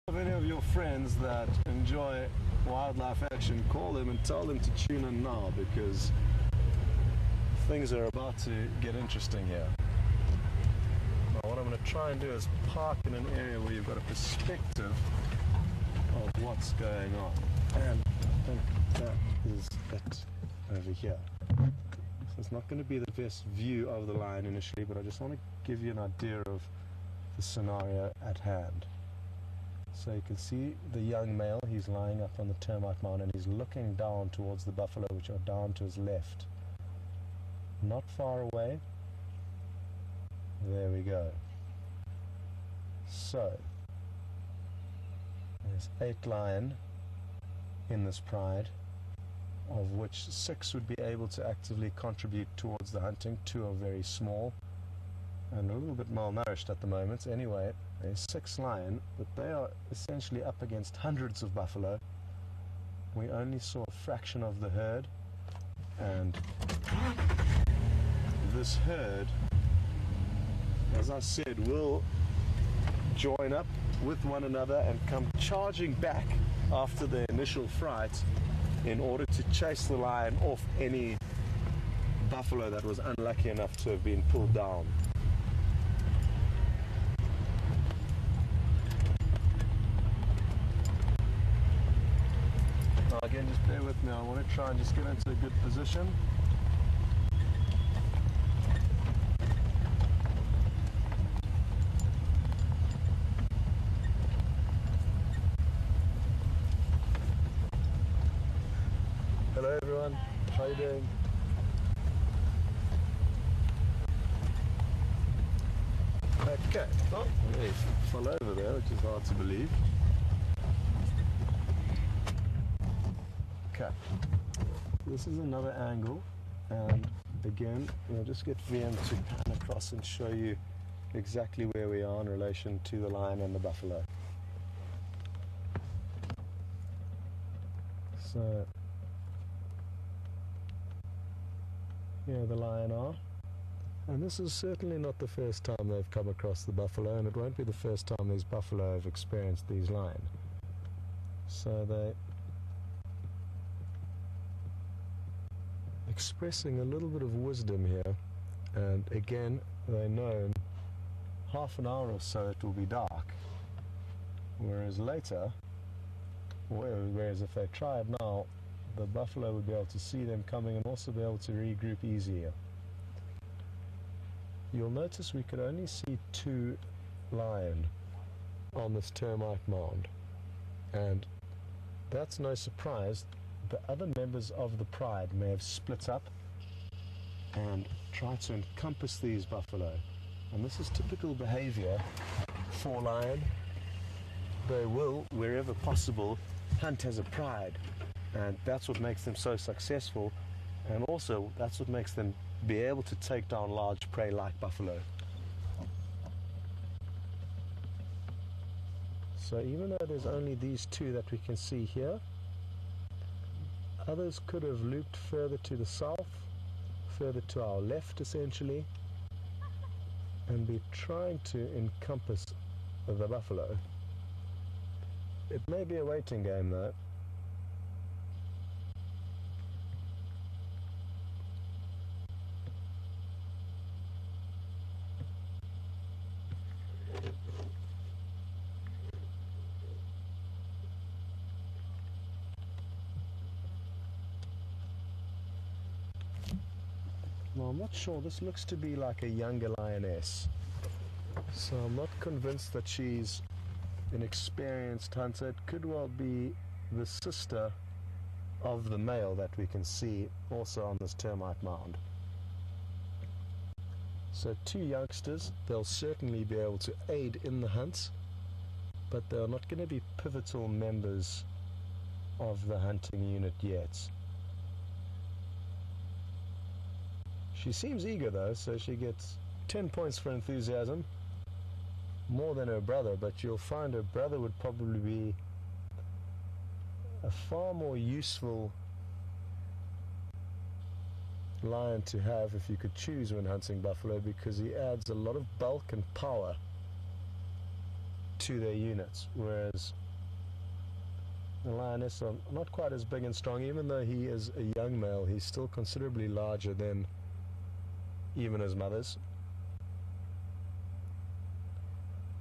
If any of your friends that enjoy wildlife action, call them and tell them to tune in now, because things are about to get interesting here. Now what I'm going to try and do is park in an area where you've got a perspective of what's going on. And I think that is it over here. So it's not going to be the best view of the lion initially, but I just want to give you an idea of the scenario at hand. So you can see the young male, he's lying up on the termite mound and he's looking down towards the buffalo, which are down to his left. Not far away. There we go. So there's 8 lion in this pride, of which 6 would be able to actively contribute towards the hunting. 2 are very small and a little bit malnourished at the moment. Anyway, there's 6 lion, but they are essentially up against hundreds of buffalo. We only saw a fraction of the herd, and this herd, as I said, will join up with one another and come charging back after the initial fright in order to chase the lion off any buffalo that was unlucky enough to have been pulled down. Now again, just bear with me, I want to try and just get into a good position. Hello everyone, how are you doing? Okay, oh, they fell over there, which is hard to believe. Okay, this is another angle, and again, we'll just get VM to pan across and show you exactly where we are in relation to the lion and the buffalo. So, here the lion are, and this is certainly not the first time they've come across the buffalo, and it won't be the first time these buffalo have experienced these lion. So they're expressing a little bit of wisdom here, and again, they know in half an hour or so it will be dark, whereas later, whereas if they try it now, the buffalo would be able to see them coming and also be able to regroup easier. You'll notice we could only see 2 lion on this termite mound, and that's no surprise. The other members of the pride may have split up and tried to encompass these buffalo, and this is typical behavior for lion. They will, wherever possible, hunt as a pride. And that's what makes them so successful, and also that's what makes them be able to take down large prey like buffalo. So even though there's only these 2 that we can see here, others could have looped further to the south, further to our left essentially, and be trying to encompass the buffalo. It may be a waiting game though. Now I'm not sure, this looks to be like a younger lioness, so I'm not convinced that she's an experienced hunter. It could well be the sister of the male that we can see also on this termite mound. So 2 youngsters, they'll certainly be able to aid in the hunt, but they're not going to be pivotal members of the hunting unit yet. She seems eager though, so she gets 10 points for enthusiasm, more than her brother, but you'll find her brother would probably be a far more useful lion to have if you could choose when hunting buffalo, because he adds a lot of bulk and power to their units, whereas the lioness are not quite as big and strong. Even though he is a young male, he's still considerably larger than even his mothers.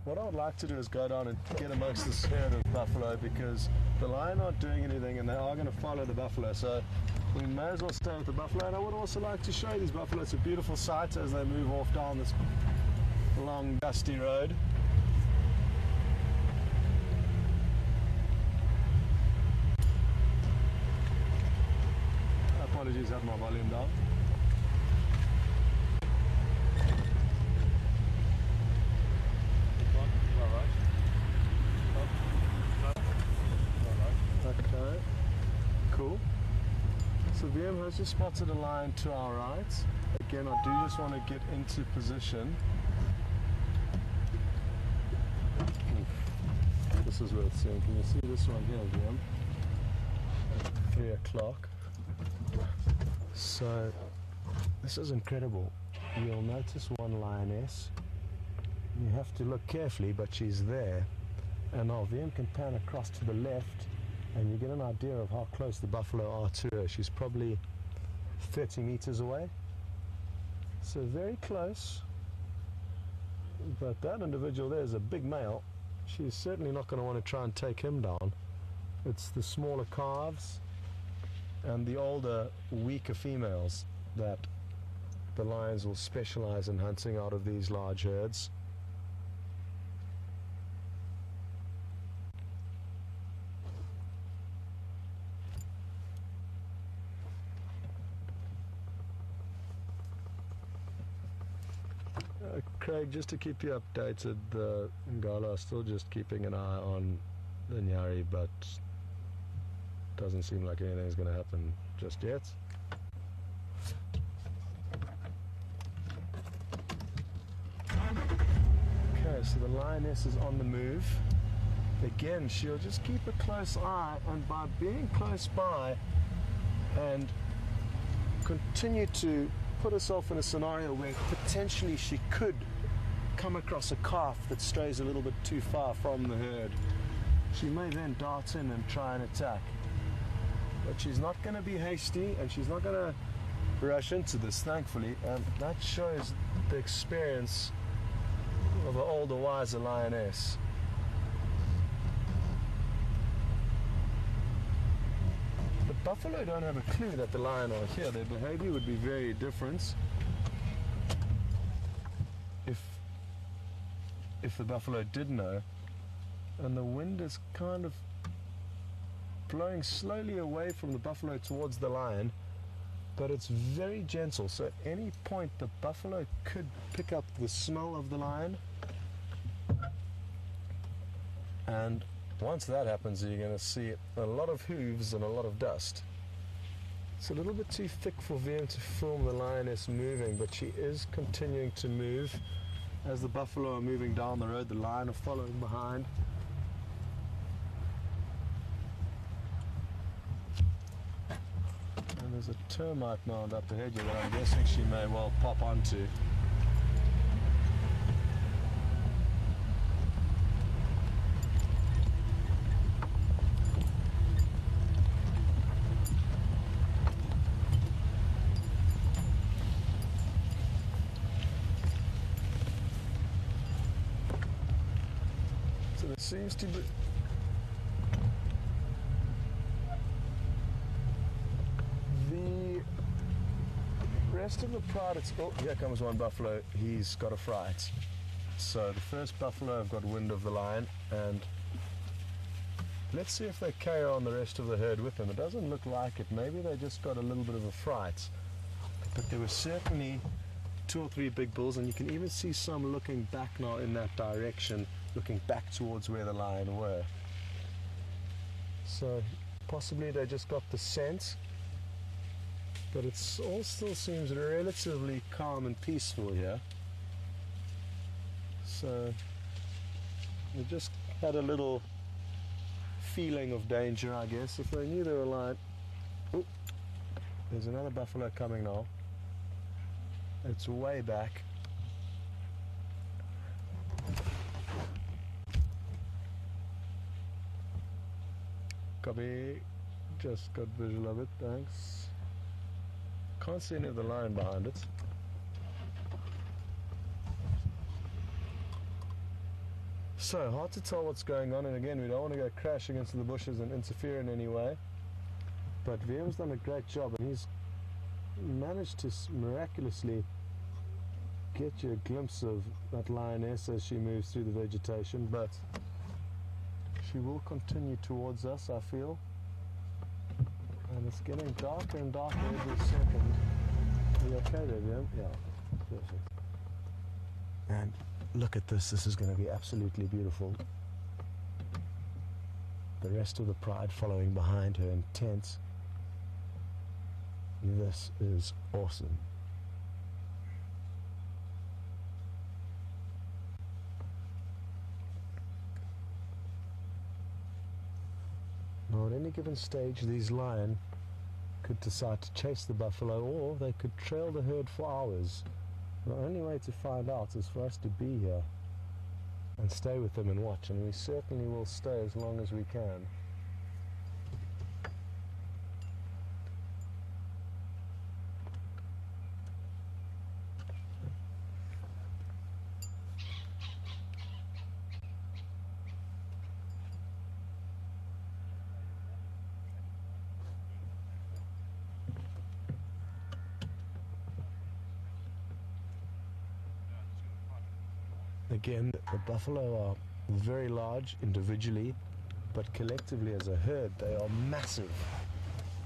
What I would like to do is go down and get amongst this herd of buffalo, because the lion aren't doing anything and they are going to follow the buffalo, so we may as well stay with the buffalo. And I would also like to show you these buffalo. It's a beautiful sight as they move off down this long dusty road. Apologies, I had my volume down. Okay, cool. So VM has just spotted a lion to our right. Again, I do just want to get into position. This is worth seeing. Can you see this one here, VM? At 3 o'clock. So, this is incredible. You'll notice one lioness. You have to look carefully, but she's there. And now VM can pan across to the left, and you get an idea of how close the buffalo are to her. She's probably 30 meters away. So very close. But that individual there is a big male. She's certainly not going to want to try and take him down. It's the smaller calves and the older, weaker females that the lions will specialize in hunting out of these large herds. Craig, just to keep you updated, the Ngala are still just keeping an eye on the Nyari, but doesn't seem like anything's going to happen just yet. Okay, so the lioness is on the move. Again, she'll just keep a close eye, and by being close by and continue to put herself in a scenario where potentially she could come across a calf that strays a little bit too far from the herd, she may then dart in and try and attack. But she's not going to be hasty, and she's not going to rush into this, thankfully, and that shows the experience of an older, wiser lioness. The buffalo don't have a clue that the lion are here. Their behavior would be very different if the buffalo did know. And the wind is kind of blowing slowly away from the buffalo towards the lion, but it's very gentle, so at any point the buffalo could pick up the smell of the lion, and once that happens, you're going to see a lot of hooves and a lot of dust. It's a little bit too thick for VM to film the lioness moving, but she is continuing to move. As the buffalo are moving down the road, the lion are following behind. And there's a termite mound up ahead here that I'm guessing she may well pop onto. So there seems to be the rest of the pride. It's, oh, here comes one buffalo. He's got a fright. So the first buffalo have got wind of the lion, and let's see if they carry on the rest of the herd with them. It doesn't look like it. Maybe they just got a little bit of a fright. But there were certainly 2 or 3 big bulls, and you can even see some looking back now in that direction, looking back towards where the lion were. So possibly they just got the scent, but it all still seems relatively calm and peaceful here. So they just had a little feeling of danger, I guess. If they knew they were lion. Ooh, there's another buffalo coming now. It's way back. Copy. Just got visual of it, thanks. Can't see any of the line behind it. So, hard to tell what's going on, and again, we don't want to go crashing into the bushes and interfere in any way. But VM's done a great job, and he's managed to miraculously get you a glimpse of that lioness as she moves through the vegetation, but she will continue towards us, I feel. And it's getting darker and darker every second. Are you okay there, VM? Yeah, perfect. And look at this. This is going to be absolutely beautiful. The rest of the pride following behind her in tents. This is awesome. Now, at any given stage, these lion could decide to chase the buffalo, or they could trail the herd for hours. The only way to find out is for us to be here and stay with them and watch, and we certainly will stay as long as we can. Again, the buffalo are very large individually, but collectively as a herd they are massive.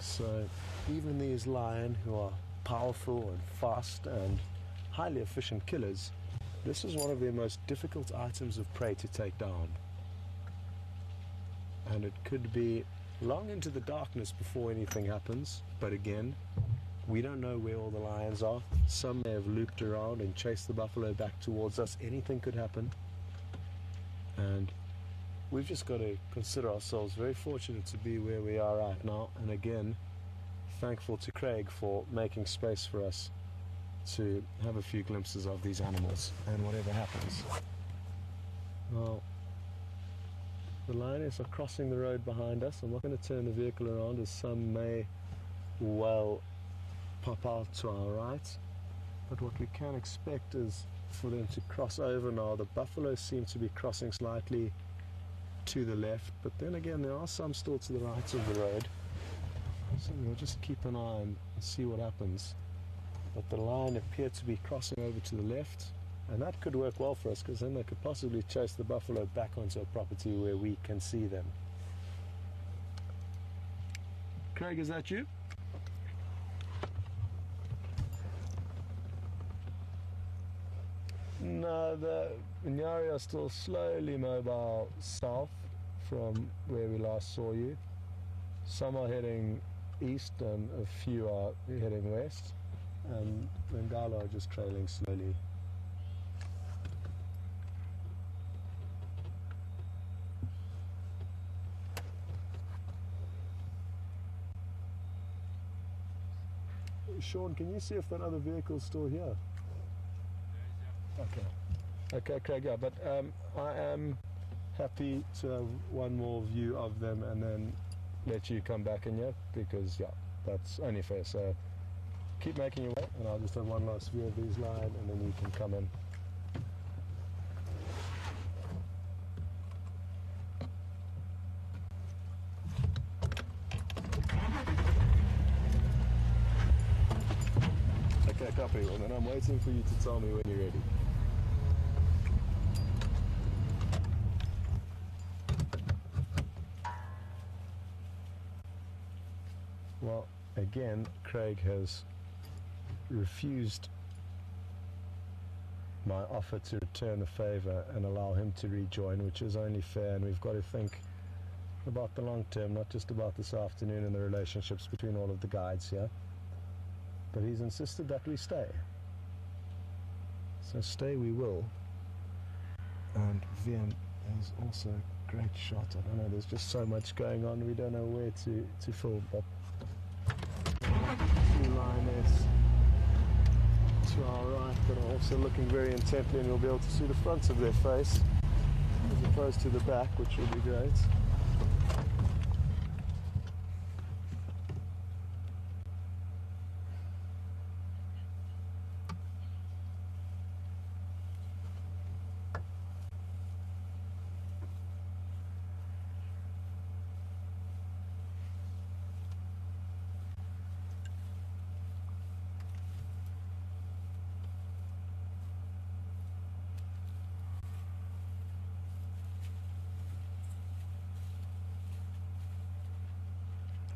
So even these lion, who are powerful and fast and highly efficient killers, this is one of their most difficult items of prey to take down. And it could be long into the darkness before anything happens, but again, we don't know where all the lions are. Some may have looped around and chased the buffalo back towards us. Anything could happen. And we've just got to consider ourselves very fortunate to be where we are right now. And again, thankful to Craig for making space for us to have a few glimpses of these animals and whatever happens. Well, the lioness are crossing the road behind us. I'm not going to turn the vehicle around, as some may well pop out to our right, but what we can expect is for them to cross over now. The buffalo seem to be crossing slightly to the left, but then again there are some still to the right of the road, so we'll just keep an eye and see what happens. But the lion appeared to be crossing over to the left, and that could work well for us, because then they could possibly chase the buffalo back onto a property where we can see them. Craig, is that you? No, the Nyari are still slowly mobile south from where we last saw you. Some are heading east and a few are heading west, and Bengala are just trailing slowly. Sean, can you see if that other vehicle's still here? Okay, Craig, yeah, but I am happy to have one more view of them and then let you come back in here, because, yeah, that's only fair. So keep making your way, and I'll just have one last view of these lion, and then you can come in. Okay, copy, and then I'm waiting for you to tell me when you're ready. Well, again, Craig has refused my offer to return the favor and allow him to rejoin, which is only fair, and we've got to think about the long term, not just about this afternoon and the relationships between all of the guides here. But he's insisted that we stay. So stay we will. And VM is also a great shot. I don't know, there's just so much going on, we don't know where to film, but two lioness to our right that are also looking very intently, and we'll be able to see the front of their face as opposed to the back, which will be great.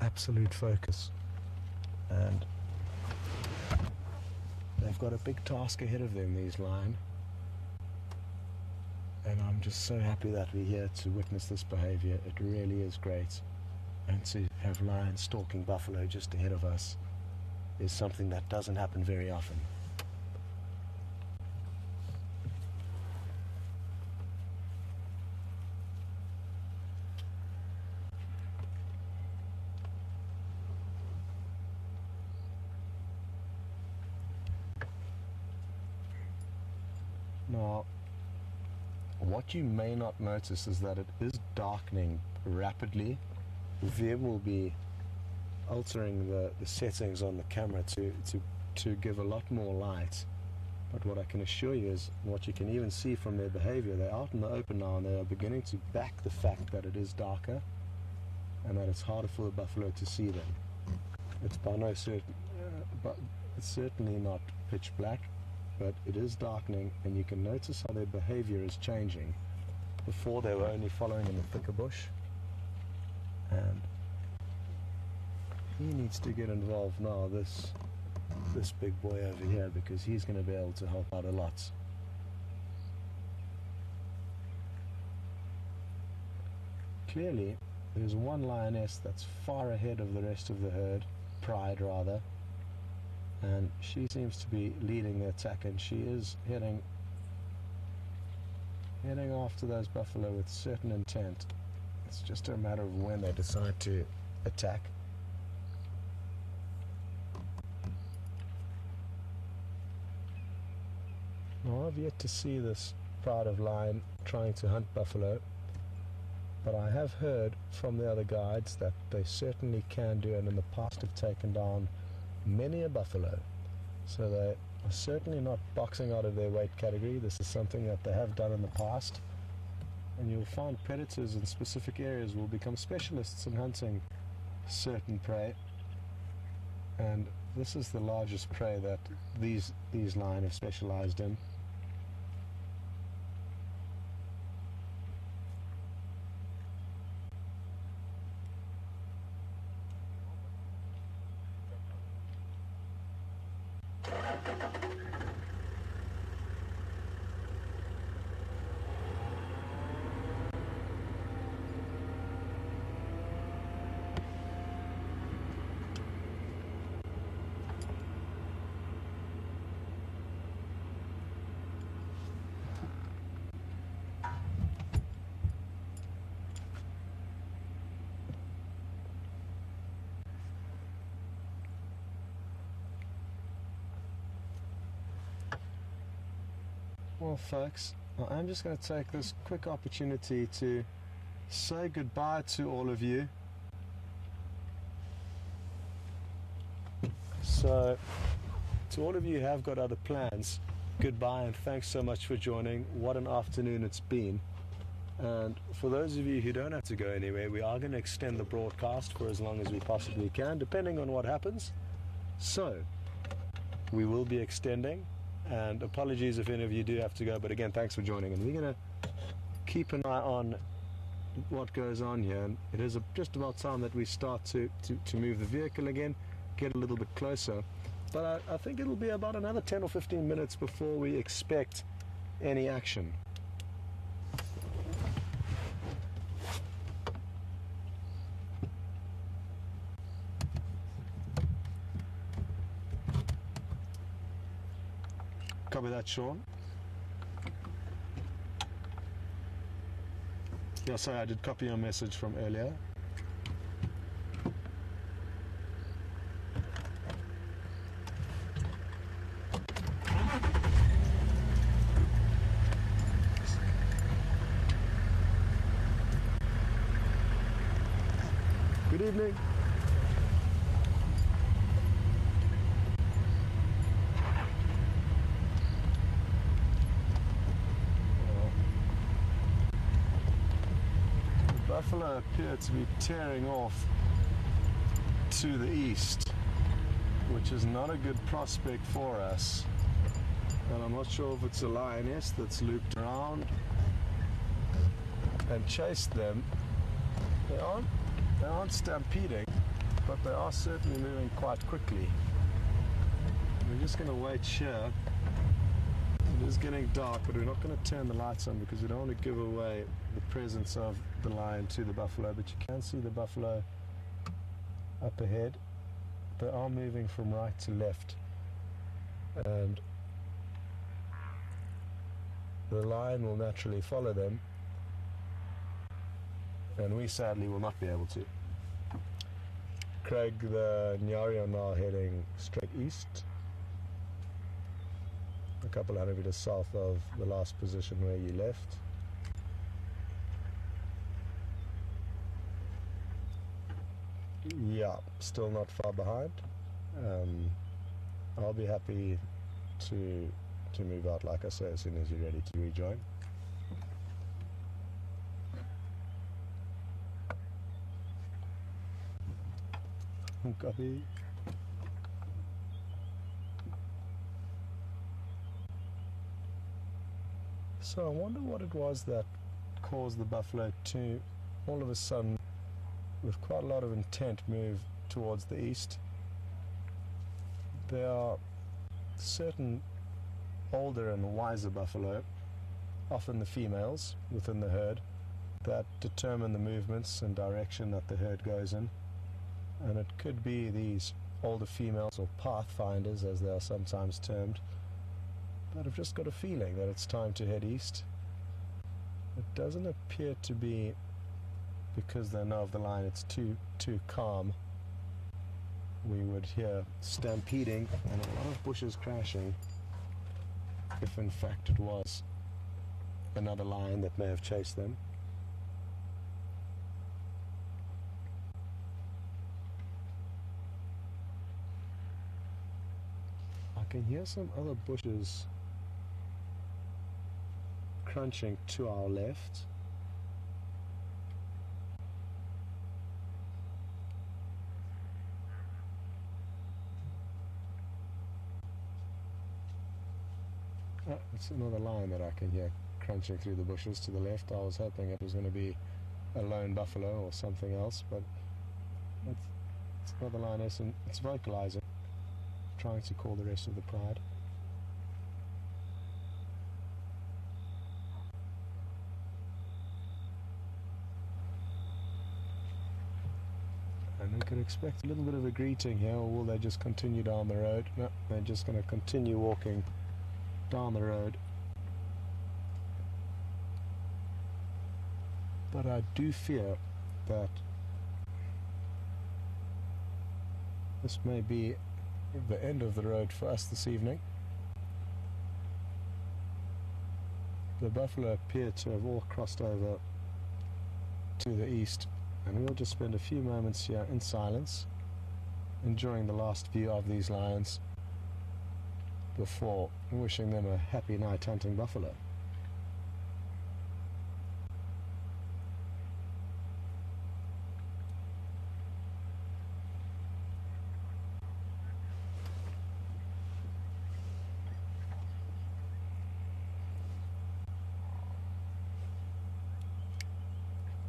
absolute focus. And they've got a big task ahead of them, these lion. And I'm just so happy that we're here to witness this behavior. It really is great. And to have lions stalking buffalo just ahead of us is something that doesn't happen very often. Now, what you may not notice is that it is darkening rapidly. Vim will be altering the settings on the camera to give a lot more light. But what I can assure you is, what you can even see from their behavior, they're out in the open now and they are beginning to back the fact that it is darker and that it's harder for the buffalo to see them. It's by no certain, but it's certainly not pitch black, but it is darkening, and you can notice how their behavior is changing. Before they were only following in the thicker bush, and he needs to get involved now, this big boy over here, because he's going to be able to help out a lot. Clearly there's one lioness that's far ahead of the rest of the herd, Pride rather, and she seems to be leading the attack, and she is heading after those buffalo with certain intent. It's just a matter of when they decide to attack. Now, I've yet to see this pride of lion trying to hunt buffalo, but I have heard from the other guides that they certainly can do, and in the past have taken down many a buffalo. So they are certainly not boxing out of their weight category. This is something that they have done in the past, and you'll find predators in specific areas will become specialists in hunting certain prey, and this is the largest prey that these lion have specialized in. Well, folks, I'm just going to take this quick opportunity to say goodbye to all of you. So, to all of you who have got other plans, goodbye and thanks so much for joining. What an afternoon it's been. And for those of you who don't have to go anywhere, we are going to extend the broadcast for as long as we possibly can, depending on what happens. So, we will be extending. And apologies if any of you do have to go, but again, thanks for joining. And we're going to keep an eye on what goes on here. And it is just about time that we start to move the vehicle again, get a little bit closer. But I think it'll be about another 10 or 15 minutes before we expect any action. Copy that, Sean. Yeah, sorry, I did copy your message from earlier. Good evening. Buffalo appear to be tearing off to the east, which is not a good prospect for us. And I'm not sure if it's a lioness that's looped around and chased them. They aren't stampeding, but they are certainly moving quite quickly. We're just going to wait here. It is getting dark, but we're not going to turn the lights on because we don't want to give away the presence of the lion to the buffalo. But you can see the buffalo up ahead. They are moving from right to left, and the lion will naturally follow them, and we sadly will not be able to. Craig, the Nyari are now heading straight east, a couple hundred meters south of the last position where you left. Yeah, still not far behind. I'll be happy to move out, like I say, as soon as you're ready to rejoin. Copy. So I wonder what it was that caused the buffalo to all of a sudden, with quite a lot of intent, move towards the east. There are certain older and wiser buffalo, often the females within the herd, that determine the movements and direction that the herd goes in. And it could be these older females, or pathfinders as they are sometimes termed, that have just got a feeling that it's time to head east. It doesn't appear to be because they know of the line it's too calm. We would hear stampeding and a lot of bushes crashing if in fact it was another lion that may have chased them. I can hear some other bushes crunching to our left. Oh, it's another lion that I can hear crunching through the bushes to the left. I was hoping it was going to be a lone buffalo or something else, but it's another lioness, and it's vocalizing, trying to call the rest of the pride. And we could expect a little bit of a greeting here, or will they just continue down the road? No, they're just going to continue walking down the road. But I do fear that this may be the end of the road for us this evening. The buffalo appear to have all crossed over to the east, and we'll just spend a few moments here in silence, enjoying the last view of these lions before wishing them a happy night hunting buffalo.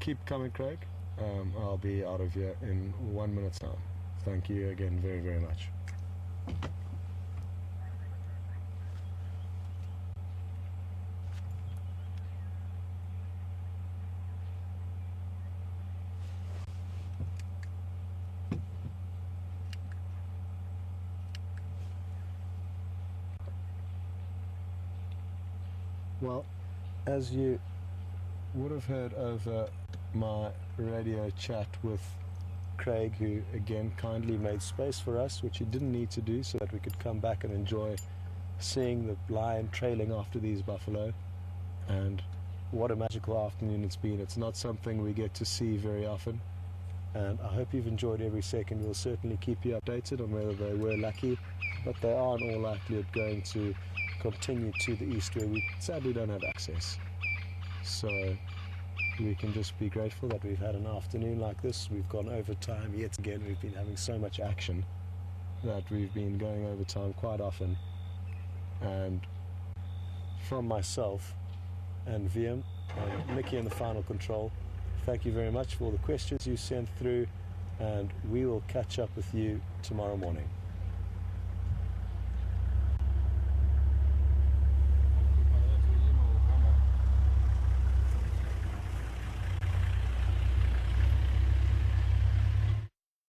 Keep coming, Craig. I'll be out of here in 1 minute's time. Thank you again very, very much. Well, as you would have heard over my radio chat with Craig, who again kindly made space for us, which he didn't need to do, so that we could come back and enjoy seeing the lion trailing after these buffalo. And what a magical afternoon it's been. It's not something we get to see very often, and I hope you've enjoyed every second. We'll certainly keep you updated on whether they were lucky, but they are in all likelihood going to continue to the east, where we sadly don't have access. So we can just be grateful that we've had an afternoon like this. We've gone overtime yet again. We've been having so much action that we've been going overtime quite often. And from myself and VM and Mickey in the final control, thank you very much for all the questions you sent through, and we will catch up with you tomorrow morning.